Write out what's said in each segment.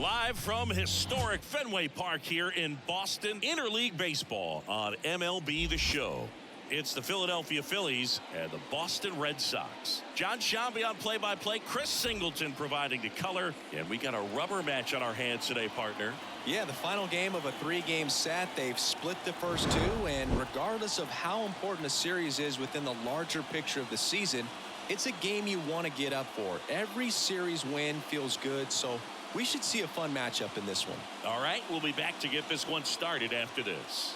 Live from historic Fenway Park here in Boston, Interleague Baseball on MLB The Show. It's the Philadelphia Phillies and the Boston Red Sox. John Shambi on play-by-play. Chris Singleton providing the color. And we got a rubber match on our hands today, partner. Yeah, the final game of a 3-game set. They've split the first 2, and regardless of how important a series is within the larger picture of the season, it's a game you want to get up for. Every series win feels good, so we should see a fun matchup in this one. All right, we'll be back to get this one started after this.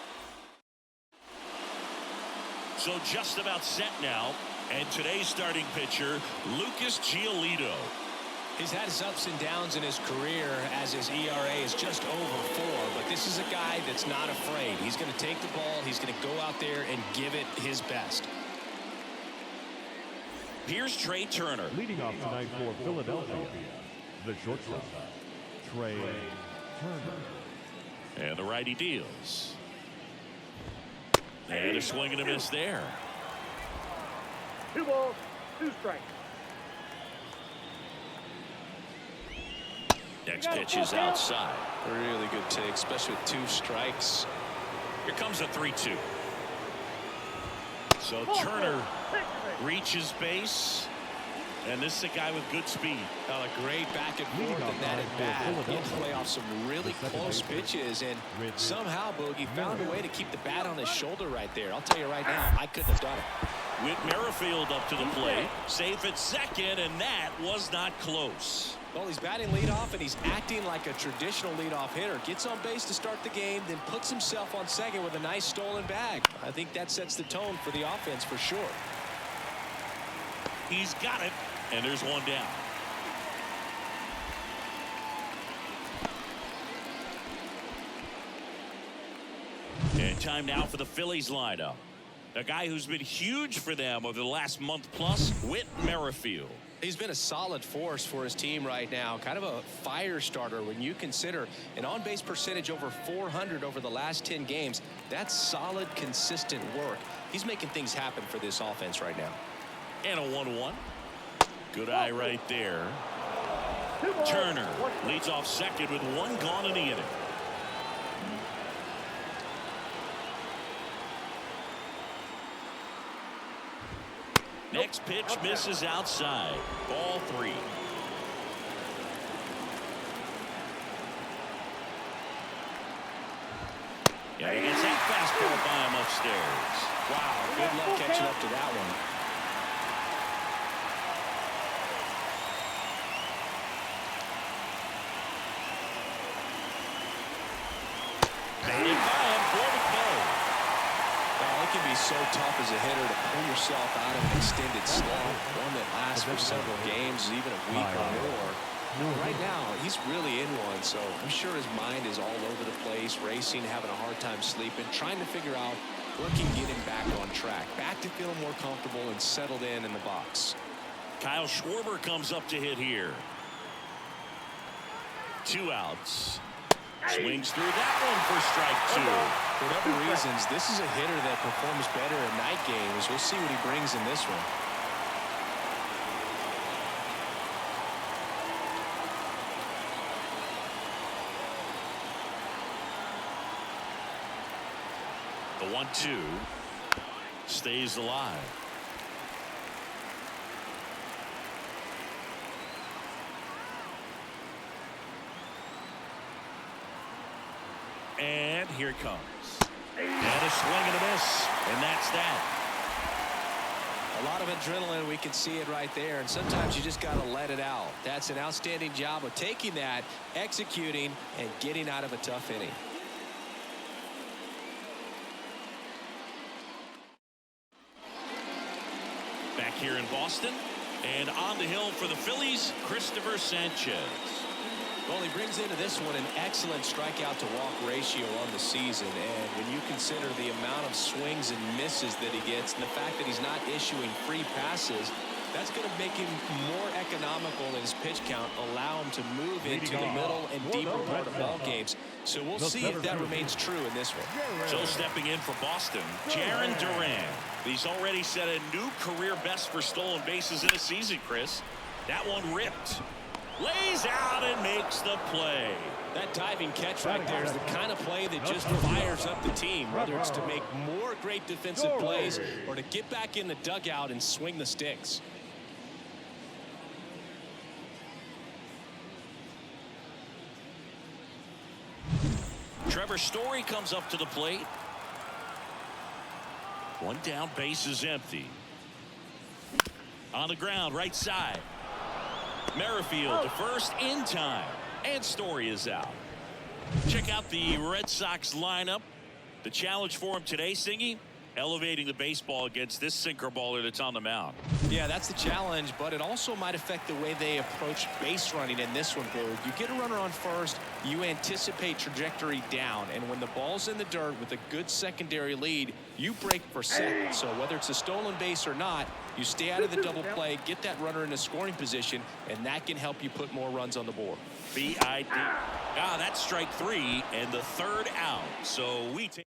So just about set now, and today's starting pitcher, Lucas Giolito. He's had his ups and downs in his career as his ERA is just over 4, but this is a guy that's not afraid. He's going to take the ball, he's going to go out there and give it his best. Here's Trey Turner. Leading off tonight for Philadelphia, the shortstop, Trey Turner. And the righty deals. And a swing and a miss there. 2 balls, 2 strikes. Next pitch is outside. A really good take, especially with 2 strikes. Here comes a 3-2. So Turner reaches base. And this is a guy with good speed. A great back and forth in that at bat. He play off some really close pitches, and somehow Boogie found a way to keep the bat on his shoulder right there. I'll tell you right now, I couldn't have done it. Whit Merrifield up to the plate, safe at second, and that was not close. Well, he's batting leadoff, and he's acting like a traditional leadoff hitter. Gets on base to start the game, then puts himself on second with a nice stolen bag. I think that sets the tone for the offense for sure. He's got it, and there's one down. And time now for the Phillies lineup. A guy who's been huge for them over the last month plus, Whit Merrifield. He's been a solid force for his team right now. Kind of a fire starter when you consider an on-base percentage over 400 over the last 10 games. That's solid, consistent work. He's making things happen for this offense right now. And a 1-1. Good eye right there. Turner leads off second with 1 gone in the inning. Next pitch misses outside. Ball 3. Yeah, he gets that fastball by him upstairs. Wow, good luck catching up to that one. Batted by him for the play. Well, it can be so tough as a hitter to pull yourself out of an extended slump, one that lasts for several games, even a week or more. Right now, he's really in one, so I'm sure his mind is all over the place, racing, having a hard time sleeping, trying to figure out what can get him back on track, back to feeling more comfortable and settled in the box. Kyle Schwarber comes up to hit here. 2 outs. Swings through that one for strike 2. For whatever reasons, this is a hitter that performs better in night games. We'll see what he brings in this one. The 1-2 stays alive. And here it comes. And a swing and a miss. And that's that. A lot of adrenaline, we can see it right there, and sometimes you just got to let it out. That's an outstanding job of taking that, executing, and getting out of a tough inning. Back here in Boston, and on the hill for the Phillies, Christopher Sanchez. Well, he brings into this one an excellent strikeout to walk ratio on the season, and when you consider the amount of swings and misses that he gets and the fact that he's not issuing free passes, that's going to make him more economical in his pitch count, allow him to move into the middle and deeper part of ball games. So we'll see if that remains true in this one. So stepping in for Boston, Jarren Duran. He's already set a new career best for stolen bases in a season, Chris. That one ripped. Lays out and makes the play. That diving catch right there is the kind of play that just fires up the team, whether it's to make more great defensive plays or to get back in the dugout and swing the sticks. Trevor Story comes up to the plate. One down, base is empty. On the ground, right side. Merrifield to first in time. And Story is out. Check out the Red Sox lineup. The challenge for him today, Singy, elevating the baseball against this sinker baller that's on the mound. Yeah, that's the challenge, but it also might affect the way they approach base running in this one, Boo. You get a runner on first, you anticipate trajectory down, and when the ball's in the dirt with a good secondary lead, you break for second. So whether it's a stolen base or not, you stay out of the double play, get that runner in a scoring position, and that can help you put more runs on the board. B.I.D. That's strike three and the third out. So we take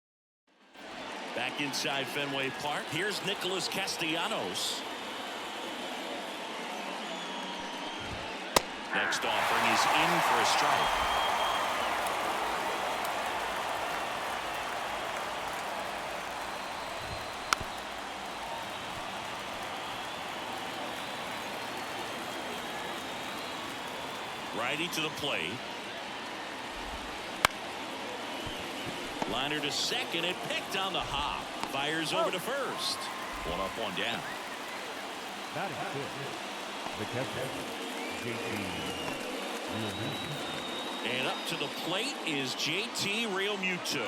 back inside Fenway Park. Here's Nicholas Castellanos. Next offering is in for a strike. Righty to the plate. Liner to second. It picked on the hop. Fires over to first. One up, one down. Batting fifth, the catcher, JT Realmuto. And up to the plate is JT Realmuto.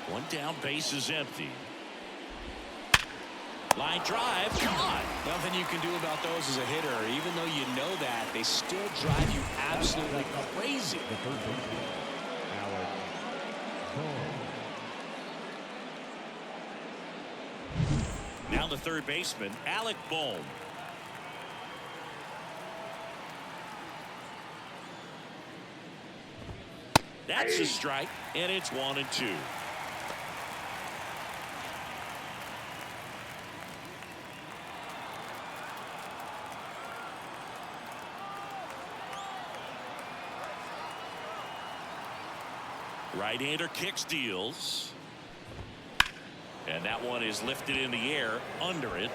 One down, base is empty. Line drive, caught. Nothing you can do about those as a hitter. Even though you know that, they still drive you absolutely crazy. The third baseman, Alex Bohm. Now the third baseman, Alec Bohm. That's a strike, and it's 1-2. Right-hander kicks, deals. And that one is lifted in the air under it.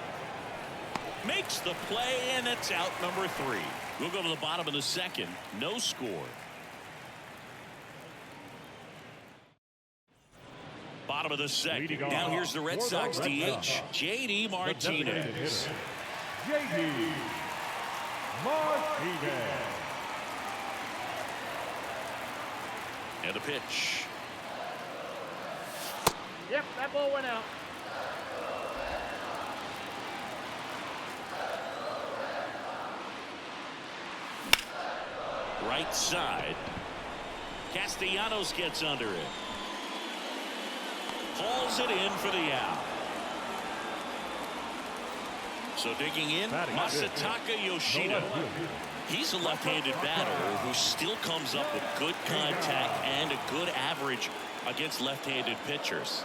Makes the play, and it's out number 3. We'll go to the bottom of the second. No score. Bottom of the second. Now here's the Red Sox DH, J.D. Martinez. J.D. Martinez. And the pitch. Yep, that ball went out. Right side. Castellanos gets under it. Pulls it in for the out. So digging in, Masataka Yoshida. He's a left-handed batter who still comes up with good contact and a good average against left-handed pitchers.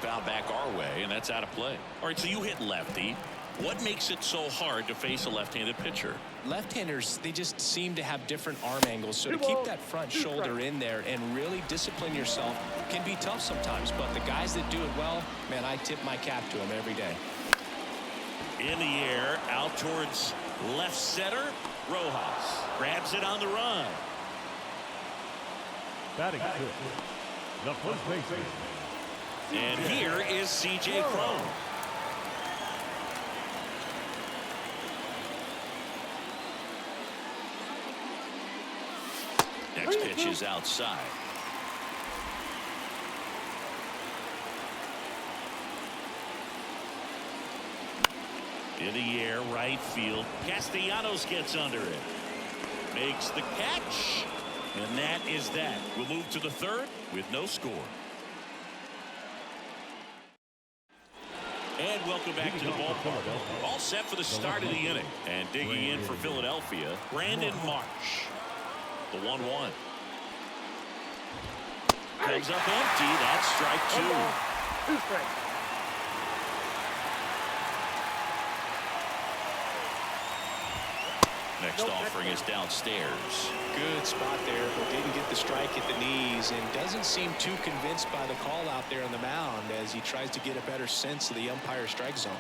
Foul back our way, and that's out of play. All right, so you hit lefty. What makes it so hard to face a left-handed pitcher? Left-handers, they just seem to have different arm angles, so to keep that front shoulder in there and really discipline yourself can be tough sometimes, but the guys that do it well, man, I tip my cap to them every day. In the air, out towards left center. Rojas grabs it on the run. Batting fifth, the first baseman. And here is C.J. Cron. Next pitch is outside. In the air, right field. Castellanos gets under it. Makes the catch. And that is that. We'll move to the third with no score. And welcome back to the ballpark. All set for the start of the inning. And digging in for Philadelphia, Brandon Marsh. The 1-1. comes up empty. That's strike 2. 2 strikes. Next offering is downstairs. Good spot there, but didn't get the strike at the knees and doesn't seem too convinced by the call out there on the mound as he tries to get a better sense of the umpire strike zone.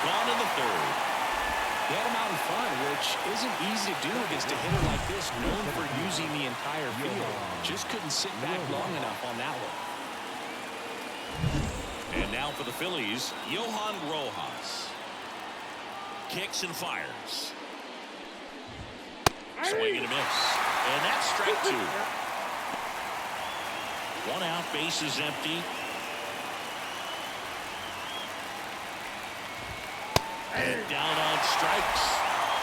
Gone in the 3rd. He had him out in front, which isn't easy to do against a hitter like this, known for using the entire field. Just couldn't sit back long enough on that one. And now for the Phillies, Johan Rojas. Kicks and fires. Swing and a miss. And that's strike 2. 1 out, bases empty. And down on strikes.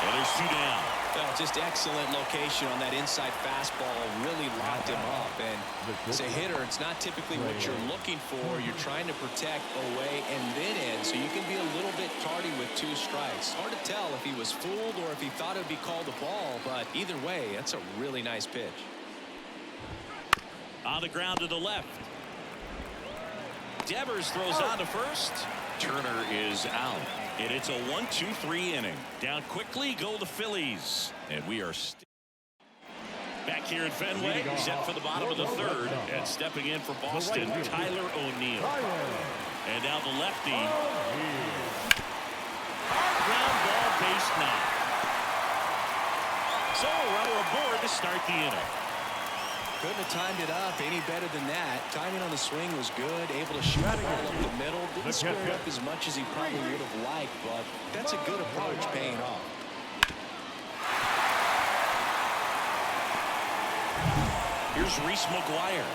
And there's 2 down. Well, just excellent location on that inside fastball. Really locked him up. And as a hitter, it's not typically what you're looking for. You're trying to protect away and then in, so you can be a little bit tardy with 2 strikes. Hard to tell if he was fooled or if he thought it would be called a ball, but either way, that's a really nice pitch. On the ground to the left. Devers throws on to first. Turner is out. And it's a 1-2-3 inning. Down quickly go the Phillies. And we are back here at Fenway, set for the bottom of the 3rd. And stepping in for Boston, Tyler O'Neill. And now the lefty. Hard ground ball, base 9. So a runner aboard to start the inning. Couldn't have timed it up any better than that. Timing on the swing was good. Able to shoot the ball up the middle. Didn't square it up as much as he probably would have liked, but that's a good approach paying off. Here's Reese McGuire.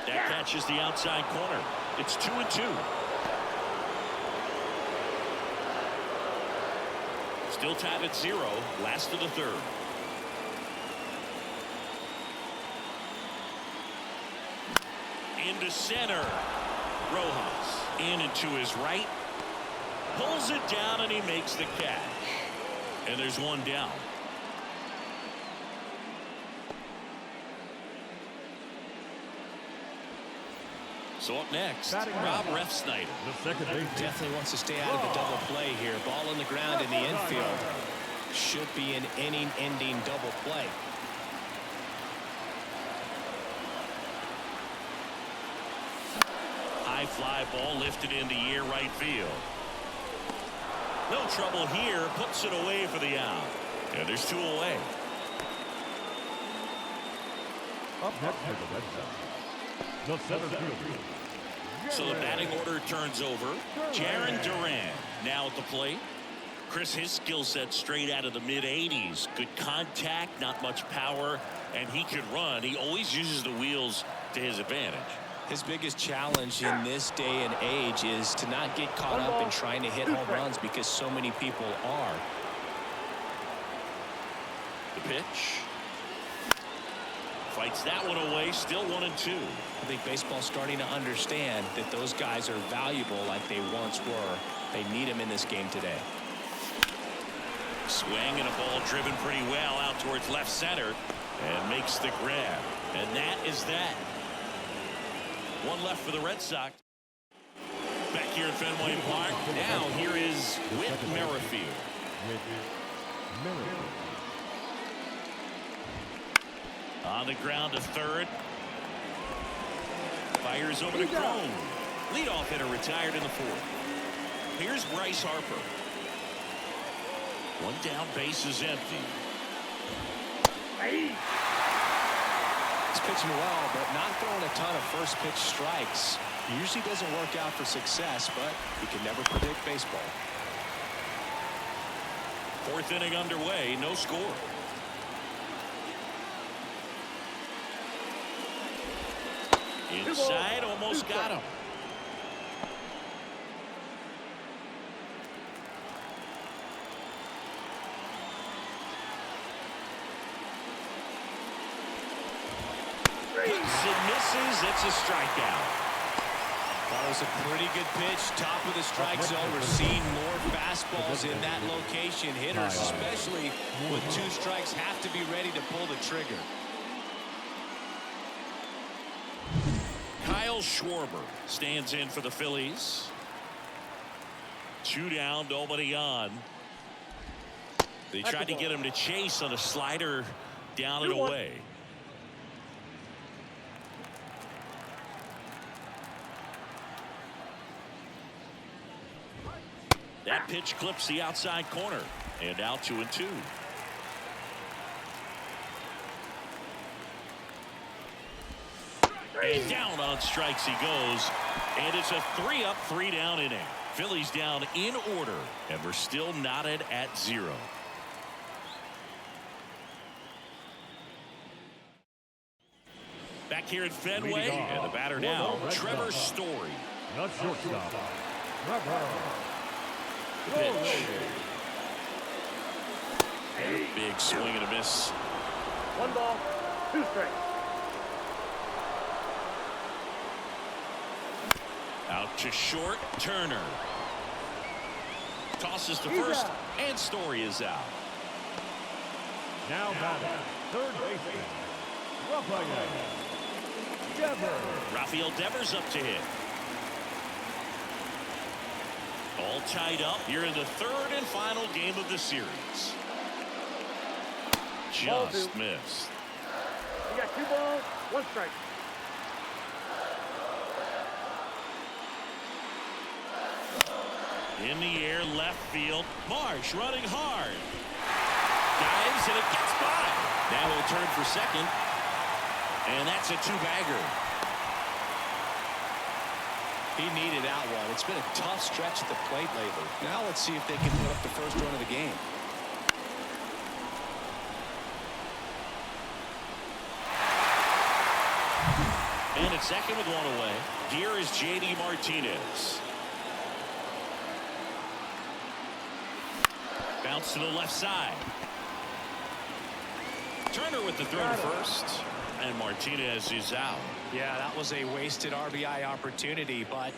That catches the outside corner. It's 2-2. Still tied at 0, last of the 3rd. Into center. Rojas in and to his right. Pulls it down and he makes the catch. And there's 1 down. So up next, Rob Refsnyder. Definitely wants to stay out of the double play here. Ball on the ground in the infield. Should be an inning-ending double play. High fly ball lifted into near right field. No trouble here. Puts it away for the out. And there's 2 away. Up next for the Red Sox, the center fielder. So the batting order turns over. Jarren Duran now at the plate. Chris, his skill set straight out of the mid-80s. Good contact, not much power, and he can run. He always uses the wheels to his advantage. His biggest challenge in this day and age is to not get caught up in trying to hit home runs because so many people are. The pitch. Fights that one away, still 1-2. I think baseball's starting to understand that those guys are valuable like they once were. They need them in this game today. Swing and a ball driven pretty well out towards left center and makes the grab. And that is that. 1 left for the Red Sox. Back here at Fenway Park. Now here is Whit Merrifield. On the ground to 3rd. Fires over to Cron. Leadoff hitter retired in the 4th. Here's Bryce Harper. 1 down, base is empty. He's pitching well, but not throwing a ton of first pitch strikes. Usually doesn't work out for success, but you can never predict baseball. 4th inning underway, no score. Inside, almost got him. It misses. It's a strikeout. That was a pretty good pitch. Top of the strike zone. We're seeing more fastballs in that location. Hitters, especially with 2 strikes, have to be ready to pull the trigger. Kyle Schwarber stands in for the Phillies. 2 down, nobody on. They tried to get him to chase on a slider down and away. That pitch clips the outside corner. And out 2-2. And down on strikes he goes. And it's a 3-up, 3-down inning. Phillies down in order. And we're still knotted at 0. Back here at Fenway. And the batter now, Trevor Story. The shortstop, Trevor. Pitch. Big swing and a miss. 1 ball, 2 strikes. Out to short, Turner. Tosses to first, and Story is out. Now batting, third baseman, Rafael Devers up to hit. All tied up here in the 3rd and final game of the series. Just missed. You got 2 balls, 1 strike. In the air, left field. Marsh running hard. Dives and it gets by. Now he'll turn for second. And that's a 2-bagger. He needed out one. It's been a tough stretch at the plate lately. Now let's see if they can put up the first run of the game. And at second with 1 away. Here is J.D. Martinez. Bounce to the left side. Turner with the throw to first. And Martinez is out. Yeah, that was a wasted RBI opportunity, but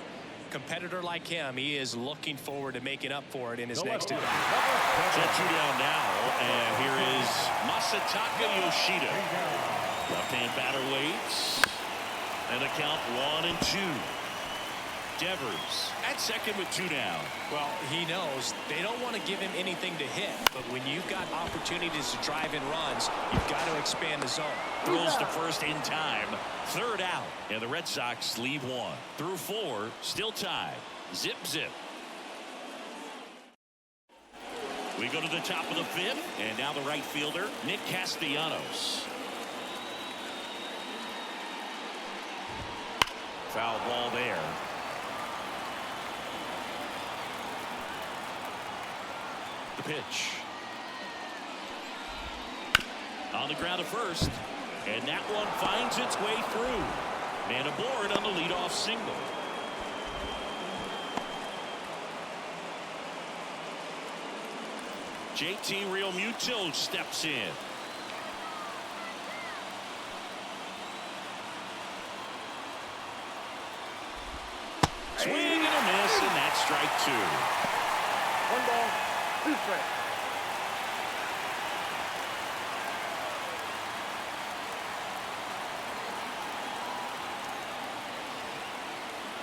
competitor like him, he is looking forward to making up for it in his next at bat. So 2 down now, and here is Masataka Yoshida. Left-hand batter waits, and the count 1-2. Devers at second with 2 down. Well, he knows they don't want to give him anything to hit, but when you've got opportunities to drive in runs, you've got to expand the zone. Throws to first in time. 3rd out, and the Red Sox leave 1. Through 4, still tied. Zip, zip. We go to the top of the 5th, and now the right fielder, Nick Castellanos. Foul ball there. The pitch. On the ground at first. And that one finds its way through. Man aboard on the leadoff single. JT Realmuto steps in. Swing and a miss, and that's strike 2. 1 ball, 2 strikes.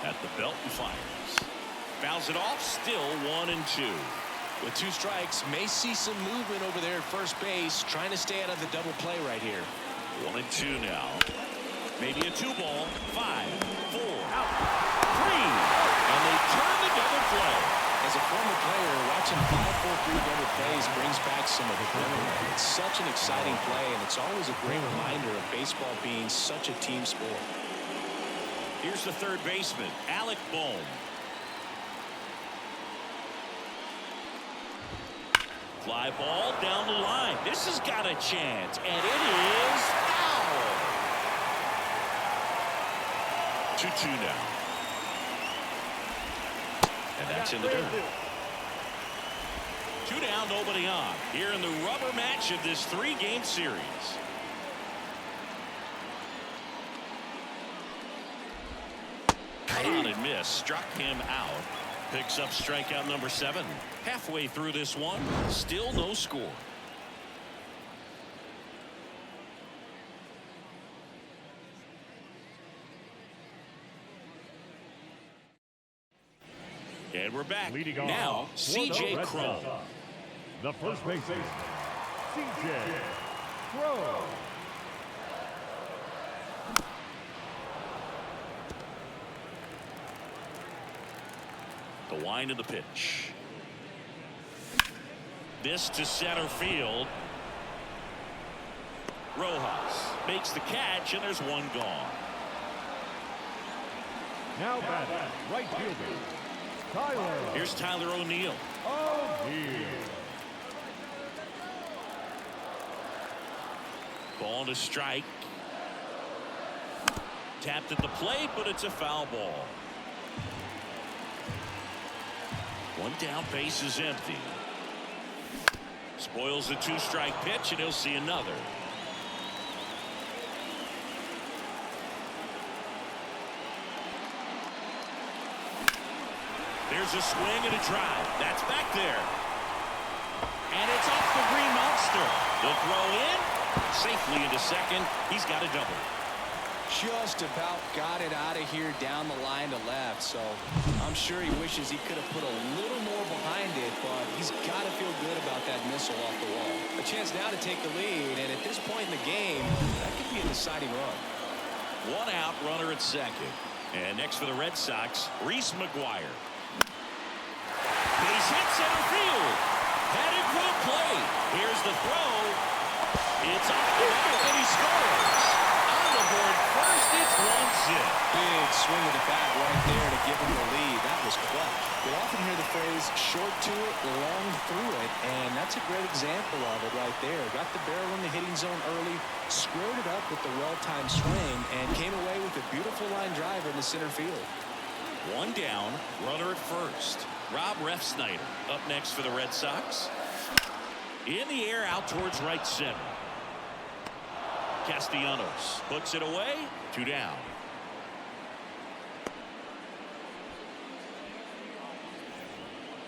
At the belt and fires. Fouls it off, still 1-2. With 2 strikes, may see some movement over there at first base, trying to stay out of the double play right here. 1-2 now. Maybe a 2 ball. 5, 4, 3. And they turn the double play. As a former player, watching 5-4-3 double plays brings back some of the memory. It's such an exciting play, and it's always a great reminder of baseball being such a team sport. Here's the third baseman, Alec Bohm. Fly ball down the line. This has got a chance, and it is foul. 2-2 now. And that's in the dirt. 2 down, nobody on. Here in the rubber match of this 3-game series. On and miss. Struck him out. Picks up strikeout number 7. Halfway through this one. Still no score. And we're back. Leading now, off, C.J. Red Cron. Sox, the first baseman, C.J. Cron. The wind of the pitch. This to center field. Rojas makes the catch, and there's one gone. Now batting, right fielder, Tyler. Here's Tyler O'Neill. O'Neill. Ball to strike. Tapped at the plate, but it's a foul ball. One down, base is empty. Spoils the 2-strike pitch, and he'll see another. There's a swing and a drive. That's back there. And it's off the green monster. The throw in. Safely into second. He's got a double. Just about got it out of here down the line to left. So I'm sure he wishes he could have put a little more behind it, but he's got to feel good about that missile off the wall. A chance now to take the lead, and at this point in the game, that could be a deciding run. 1 out, runner at second. And next for the Red Sox, Reese McGuire. Base hit center field. Headed for the plate. Here's the throw. It's off the bat, and he scores. On the board first, it's 1-zip. Big swing of the bat right there to give him the lead. That was clutch. We often hear the phrase short to it, long through it, and that's a great example of it right there. Got the barrel in the hitting zone early, squared it up with the well-timed swing, and came away with a beautiful line drive in the center field. 1 down, runner at first. Rob Refsnyder up next for the Red Sox. In the air, out towards right center. Castellanos puts it away. 2 down.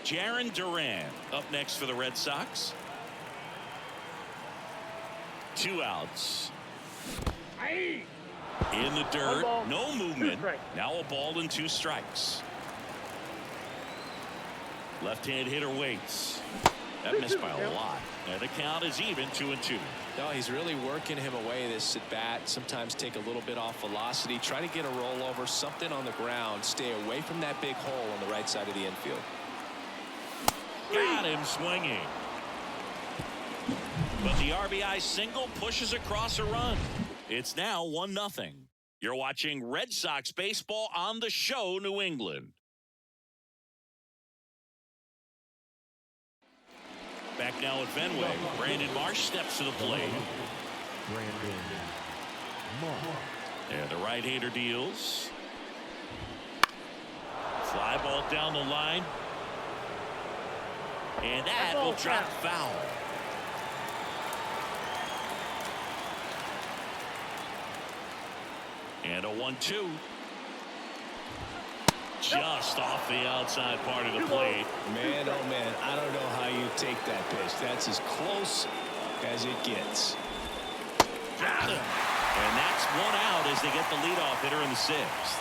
Jarren Duran up next for the Red Sox. 2 outs. In the dirt, no movement. Now a ball and 2 strikes. Left-hand hitter waits. That missed by a lot. And the count is even, 2-2. No, he's really working him away this at bat. Sometimes take a little bit off velocity. Try to get a rollover, something on the ground. Stay away from that big hole on the right side of the infield. Got him swinging. But the RBI single pushes across a run. It's now 1-0. You're watching Red Sox baseball on the show, New England. Back now at Fenway. Brandon Marsh steps to the plate. Brandon Marsh. And the right-hander deals. Fly ball down the line. And that will drop foul. And a 1-2. Just off the outside part of the plate. Man, oh man, I don't know how you take that pitch. That's as close as it gets. Got him. And that's 1 out as they get the leadoff hitter in the 6th.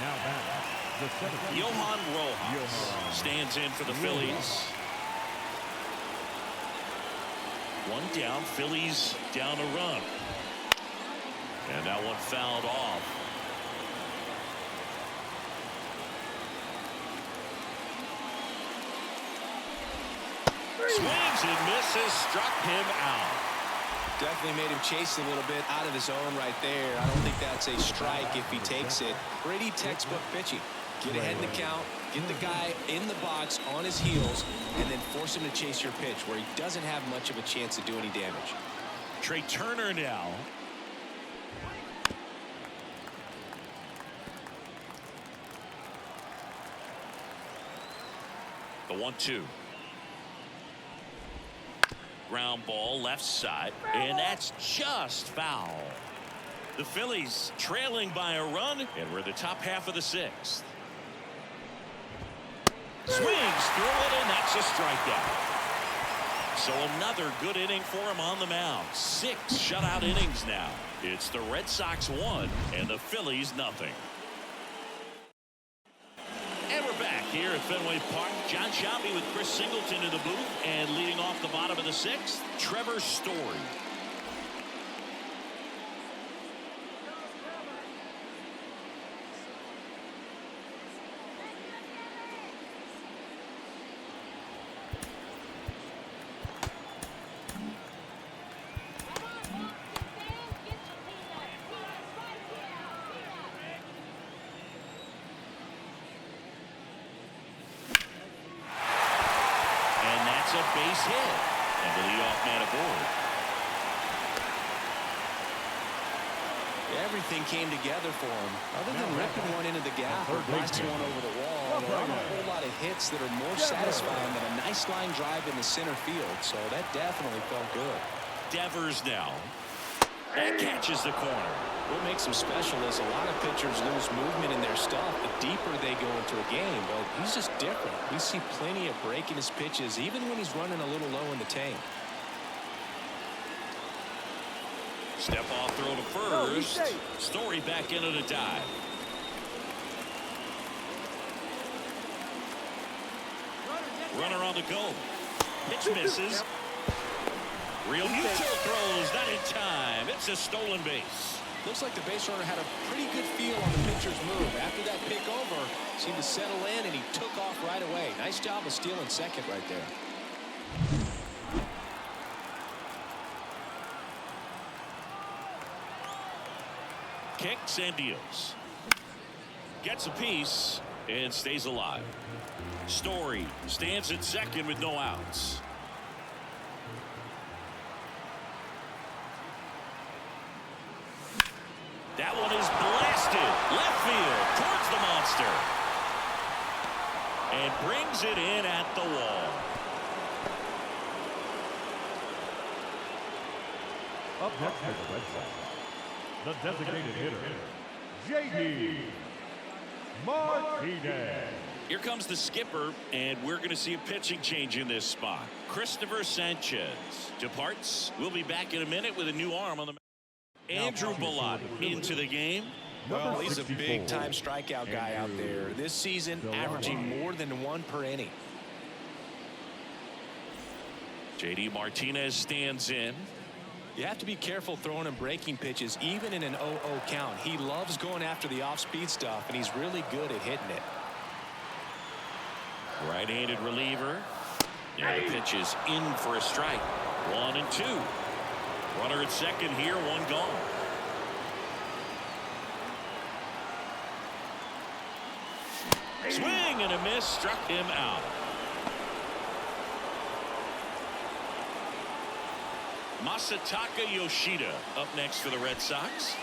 Now batting, the 7th. Johan Rojas stands in for the Phillies. 1 down, Phillies down a run. And that one fouled off. Swings and misses, struck him out. Definitely made him chase a little bit out of his zone right there. I don't think that's a strike if he takes it. Pretty textbook pitching. Get ahead in the count, get the guy in the box on his heels, and then force him to chase your pitch where he doesn't have much of a chance to do any damage. Trey Turner now. The 1-2. Ground ball left side, and that's just foul. The Phillies trailing by a run, and we're in the top half of the 6th. Swings through it, and that's a strikeout. So another good inning for him on the mound. 6 shutout innings now. It's the Red Sox 1 and the Phillies nothing. And we're back here at Fenway Park. John Sciambi with Chris Singleton in the booth, and leading off the bottom of the 6th, Trevor Story. A base hit, and the leadoff man aboard. Everything came together for him. Other than ripping one into the gap or blasting one over the wall, there aren't a whole lot of hits that are more satisfying than a nice line drive in the center field. So that definitely felt good. Devers now. That catches the corner. What makes him special is a lot of pitchers lose movement in their stuff the deeper they go into a game, but he's just different. We see plenty of break in his pitches, even when he's running a little low in the tank. Step off throw to first. Story back into the dive. Runner on the go. Pitch misses. Real neutral throws, not in time. It's a stolen base. Looks like the base runner had a pretty good feel on the pitcher's move. After that pick over, seemed to settle in, and he took off right away. Nice job of stealing second right there. Kicks and deals. Gets a piece and stays alive. Story stands at second with no outs. That one is blasted left field towards the monster, and brings it in at the wall. Up next for the Red Sox, the designated hitter, J.D. Martinez. Here comes the skipper, and we're going to see a pitching change in this spot. Christopher Sanchez departs. We'll be back in a minute with a new arm on the mound. Andrew Bellotti into the game. Well, he's a big-time strikeout guy out there. This season, averaging more than 1 per inning. J.D. Martinez stands in. You have to be careful throwing and breaking pitches, even in an 0-0 count. He loves going after the off-speed stuff, and he's really good at hitting it. Right-handed reliever. And the pitch is in for a strike. 1-2. Runner at second here, 1 gone. Swing and a miss, struck him out. Masataka Yoshida up next for the Red Sox.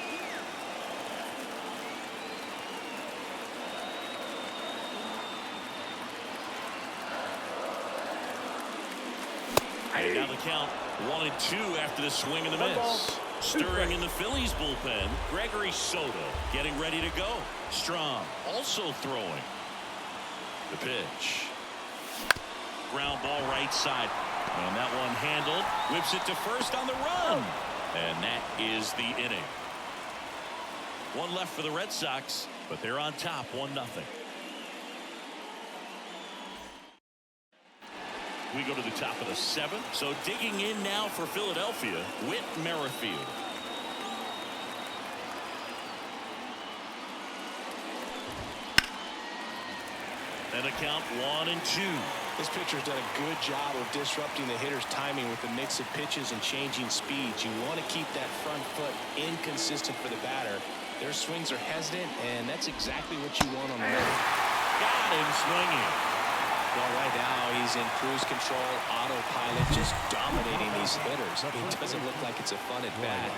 And now the count 1-2 after the swing and the miss. Stirring in the Phillies bullpen, Gregory Soto getting ready to go. Strong also throwing. The pitch. Ground ball right side. And that one handled. Whips it to first on the run. And that is the inning. 1 left for the Red Sox, but they're on top 1-0. We go to the top of the 7th. So digging in now for Philadelphia, Whit Merrifield. And the count 1-2. This pitcher's done a good job of disrupting the hitter's timing with the mix of pitches and changing speeds. You want to keep that front foot inconsistent for the batter. Their swings are hesitant, and that's exactly what you want on the mound. Got him swinging. Well, right now he's in cruise control, autopilot, just dominating these hitters. It doesn't look like it's a fun at bat.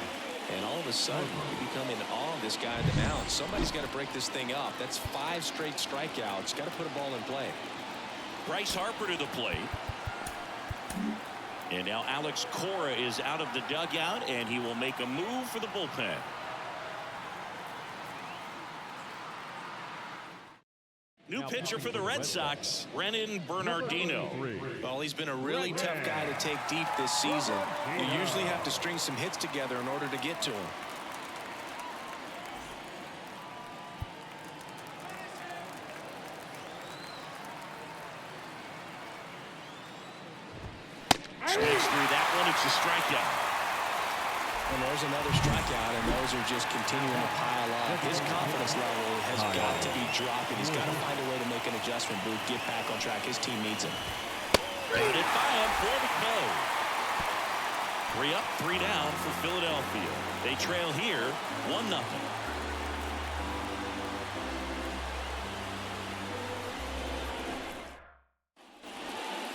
And all of a sudden, you become in awe of this guy at the mound. Somebody's got to break this thing up. That's 5 straight strikeouts. Got to put a ball in play. Bryce Harper to the plate. And now Alex Cora is out of the dugout, and he will make a move for the bullpen. New pitcher for the Red Sox, Brennan Bernardino. Well, he's been a really tough guy to take deep this season. You usually have to string some hits together in order to get to him. Swings through that one. It's a strikeout. And there's another strikeout, and those are just continuing to pile up. His confidence level has got to be dropping. He's got to find a way to make an adjustment, Booth, get back on track. His team needs him. Got it by him for the play. 3 up, 3 down for Philadelphia. They trail here 1-0.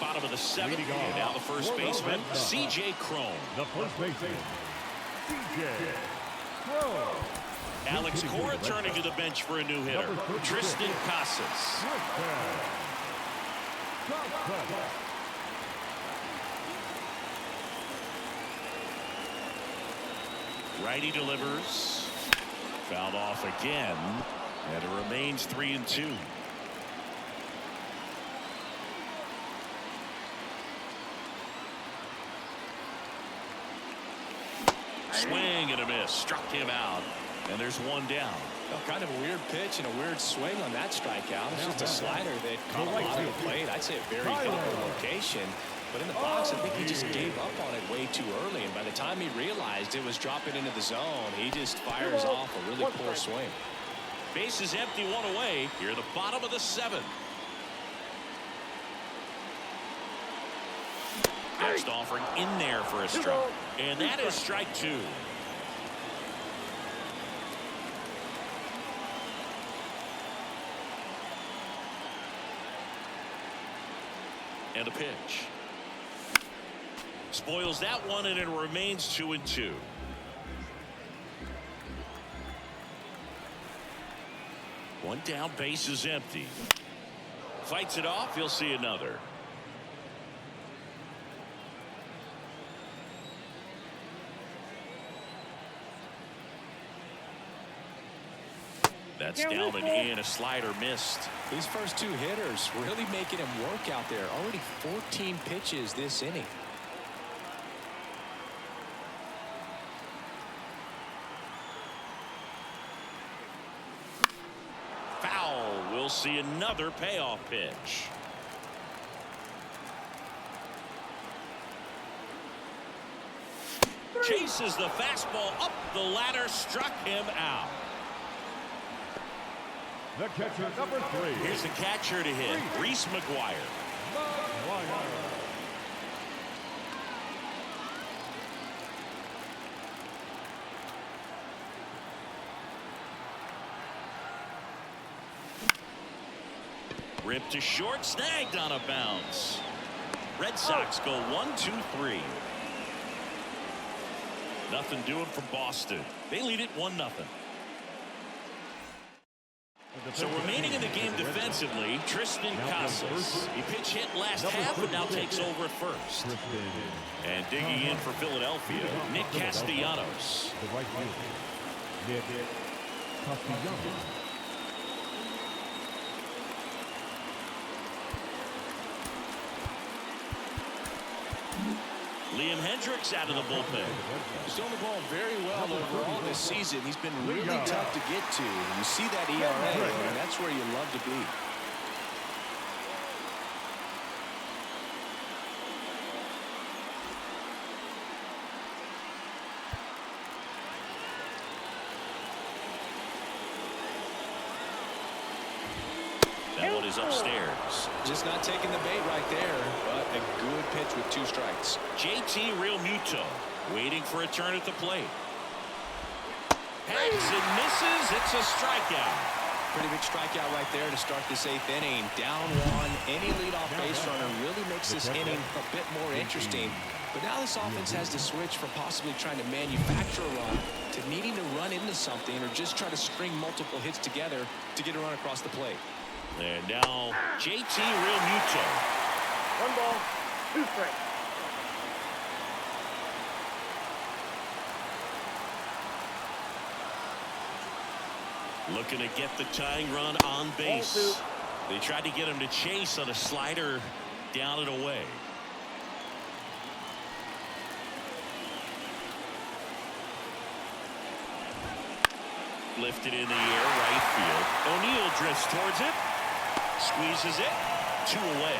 Bottom of the 7th, and now the first baseman, C.J. Cron. The first baseman, C.J. Cron. Alex Cora turning to the bench for a new hitter, Tristan Casas. Righty delivers. Fouled off again, and it remains 3-2. Swing and a miss. Struck him out. And there's one down. Well, kind of a weird pitch and a weird swing on that strikeout. It's just a slider that caught a lot of the plate. I'd say a very difficult location. But in the box, I think he just gave up on it way too early. And by the time he realized it was dropping into the zone, he just fires off a really poor swing. Base is empty, 1 away. Here at the bottom of the 7th. Next offering in there for a strike. And that is strike 2. And a pitch. Spoils that one, and it remains 2-2. One down, base is empty. Fights it off, you'll see another. That's down and in. A slider missed. These first 2 hitters really making him work out there. Already 14 pitches this inning. Foul. We'll see another payoff pitch. Chases the fastball up the ladder, struck him out. The catcher, number 3. Here's the catcher to hit, Reese McGuire. Ripped to short, snagged on a bounce. Red Sox go 1-2-3. Nothing doing for Boston. They lead it 1-0. So remaining in the game defensively, Tristan Casas. He pitch hit last half and now takes over at first. And digging in for Philadelphia, Nick Castellanos. The right fielder, Nick Castellanos. Liam Hendricks out of the bullpen. He's thrown the ball very well overall this season. He's been really tough to get to. You see that ERA, and that's where you love to be. That one is upstairs. Just not taking the bait right there, but a good pitch with 2 strikes. JT Realmuto waiting for a turn at the plate. Hangs and misses. It's a strikeout. Pretty big strikeout right there to start this 8th inning. Down 1. Any leadoff base runner really makes this inning a bit more interesting. But now this offense has to switch from possibly trying to manufacture a run to needing to run into something or just try to string multiple hits together to get a run across the plate. And now JT Realmuto. 1 ball, 2 strikes. Looking to get the tying run on base. They tried to get him to chase on a slider down and away. Lifted in the air, right field. O'Neill drifts towards it. Squeezes it. 2 away.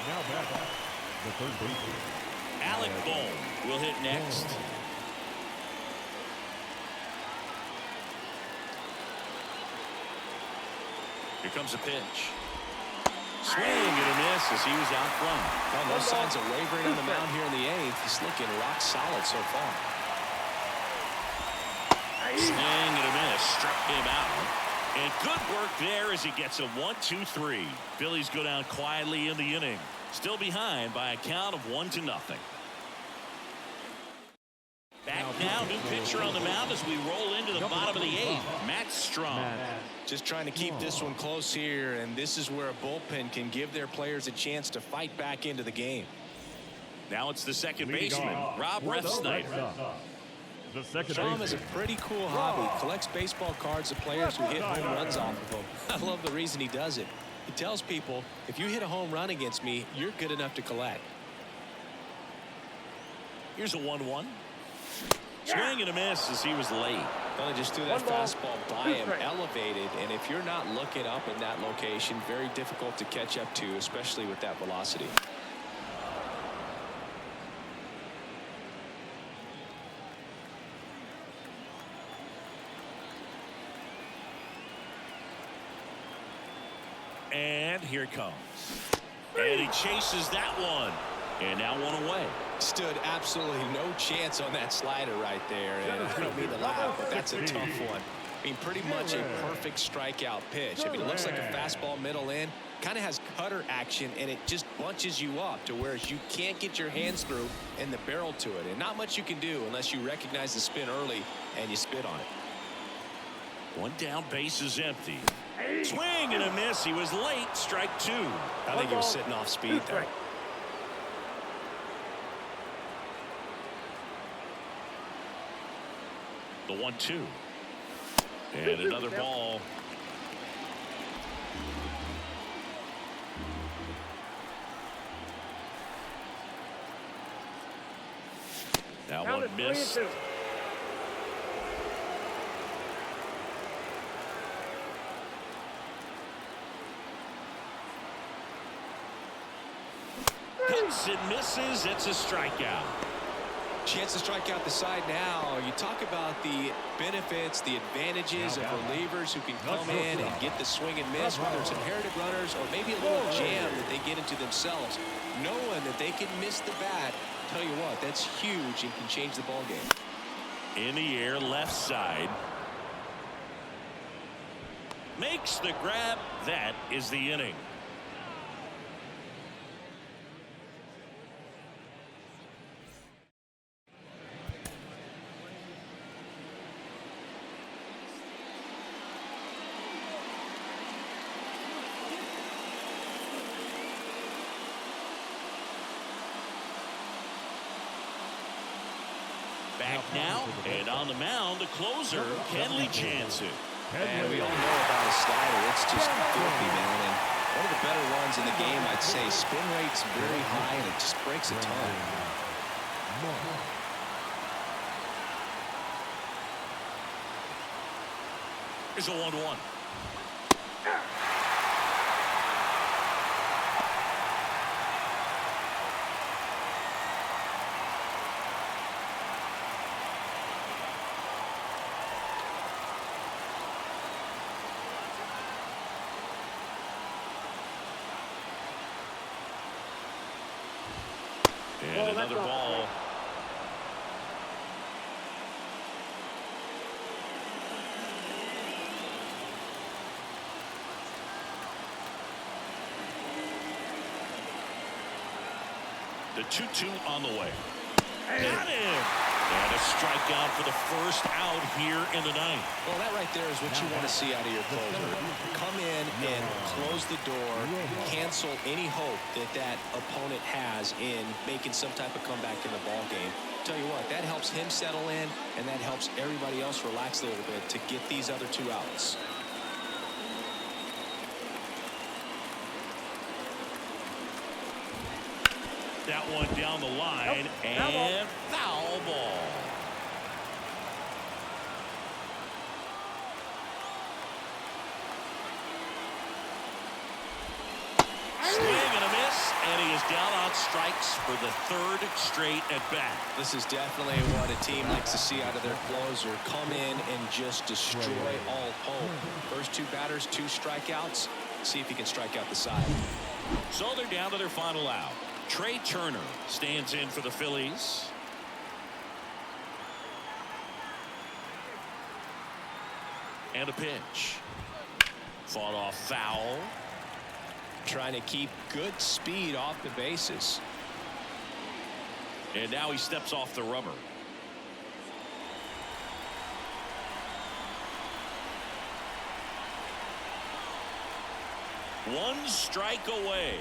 Now back the third baseman. Alec Bohm will hit next. Here comes a pitch. Swing and a miss as he was out front. Well, no signs of wavering on the mound here in the 8th. He's looking rock solid so far. Swing and a miss. Struck him out. And good work there as he gets a 1-2-3. Phillies go down quietly in the inning. Still behind by a count of 1-0. Back now, new pitcher on the mound as we roll into the bottom of the 8th. Matt Strong. Just trying to keep this one close here, and this is where a bullpen can give their players a chance to fight back into the game. Now it's the second baseman, Rob Refsnyder. The second Strom baseman. has a pretty cool hobby. Collects baseball cards of players who hit home runs off of him. I love the reason he does it. He tells people, if you hit a home run against me, you're good enough to collect. Here's a 1-1. Swing and a miss as he was late. Well, they just threw that fastball by him, elevated, and if you're not looking up in that location, very difficult to catch up to, especially with that velocity. And here it comes. And he chases that one. And now 1 away. Stood absolutely no chance on that slider right there, and I don't mean to laugh, but that's a tough one. I mean, pretty much a perfect strikeout pitch. I mean, it looks like a fastball middle in, kind of has cutter action, and it just bunches you up to where you can't get your hands through and the barrel to it, and not much you can do unless you recognize the spin early and you spit on it. 1 down, base is empty. Swing and a miss. He was late. Strike 2. I think he was sitting off speed there. The 1-2. And another ball. Now 1 miss. Hits and misses. It's a strikeout. Chance to strike out the side now. You talk about the benefits, the advantages of relievers who can come in and get the swing and miss, whether it's inherited runners or maybe a little jam that they get into themselves. Knowing that they can miss the bat, tell you what, that's huge and can change the ball game. In the air, left side. Makes the grab. That is the inning. Back now, and on the mound, the closer, Kenley Jansen. And we all know about his slider. It's just filthy, man. And one of the better ones in the game, I'd say. Spin rate's very high, and it just breaks a ton. Here's a 1-1. And another ball. The 2-2 on the way. Got him. And a strikeout for the first out here in the ninth. Well, that right there is what you want to see out of your closer. Come in and close the door, cancel any hope that that opponent has in making some type of comeback in the ball game. Tell you what, that helps him settle in, and that helps everybody else relax a little bit to get these other 2 outs. That one down the line, and foul ball. Swing and a miss, and he is down on strikes for the 3rd straight at bat. This is definitely what a team likes to see out of their closer. Come in and just destroy all hope. First 2 batters, 2 strikeouts. See if he can strike out the side. So they're down to their final out. Trey Turner stands in for the Phillies. And a pitch. Fought off foul. Trying to keep good speed off the bases. And now he steps off the rubber. One strike away.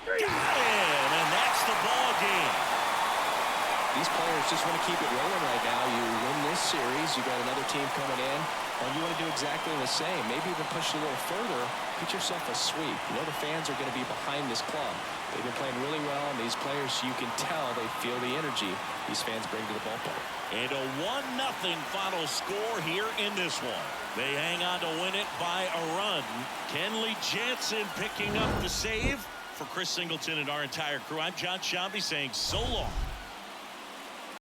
Got him, and that's the ball game. These players just want to keep it rolling right now. You win this series, you got another team coming in, and you want to do exactly the same. Maybe even push it a little further. Get yourself a sweep. You know the fans are going to be behind this club. They've been playing really well, and these players, you can tell they feel the energy these fans bring to the ballpark. And a 1-0 final score here in this one. They hang on to win it by a run. Kenley Jansen picking up the save. For Chris Singleton and our entire crew, I'm John Shambi saying so long.